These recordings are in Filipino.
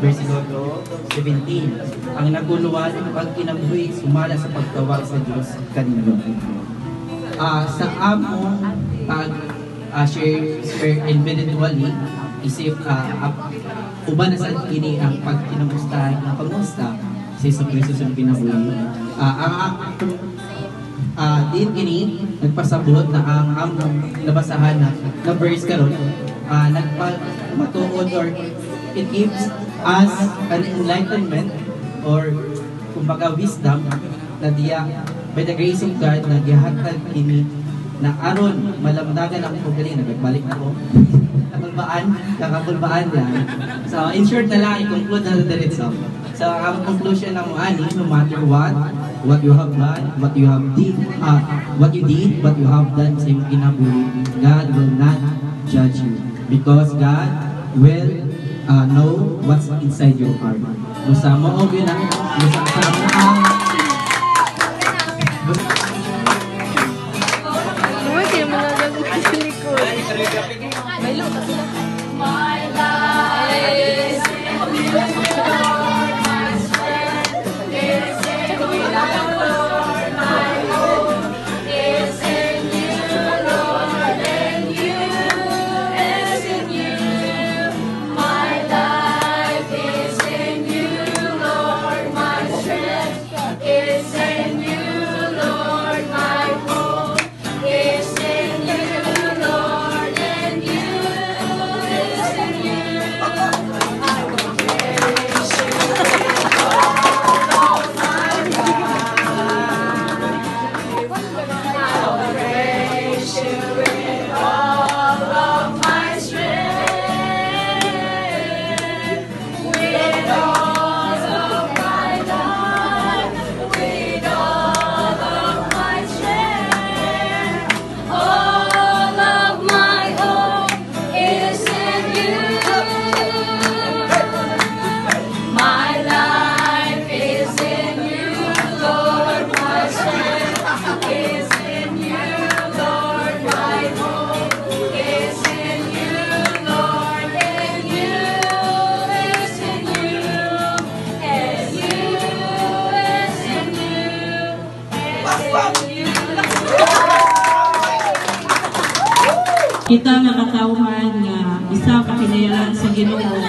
versikulo 17. Ang naguluhan pag kinabuhi sumala sa pagtawag sa Diyos kanino. Sa among share individually isip uban na sa kini ang pagkinamustahan ng pangusta sa Iso Kristo sa kinabuhi. Din kini nagpasabot na ang among nabasahan na verse karon nagpamatuod or it gives us an enlightenment or kumbaga wisdom na diya by the grace of God na gihatag kini na aron malamdagan ako kung galing nagbalik ako kakabulbaan lang. So in short na lang i-conclude na diretso. So ang conclusion ng ani, no matter what you have done, what you did, what you have done sa iyong kinabuhi, God will not judge you because God will know what's inside your heart. Musa mo yun ang musa sa my life kita nga katawhan nga isa ka pinayalan sa Ginoo,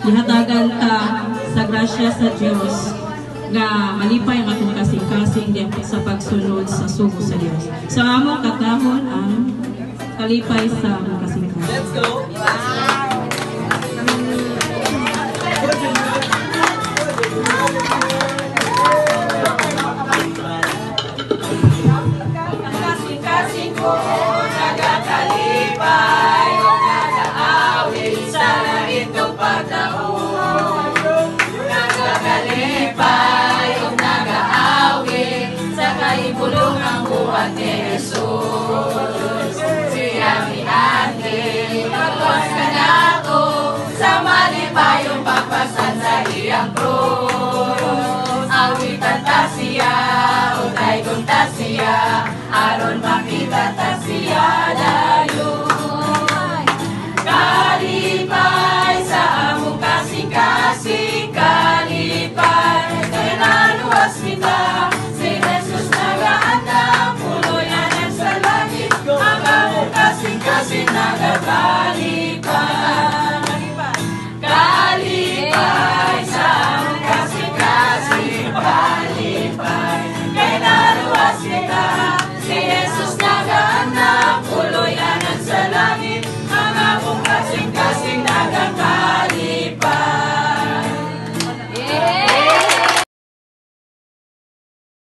ihatagan ta sa grasya sa Dios nga malipay ang atong kasing-kasing diyan sa pagsunod sa sugo sa Dios. Sa among katahon ang kalipay sa kasing-kasing. Let's go!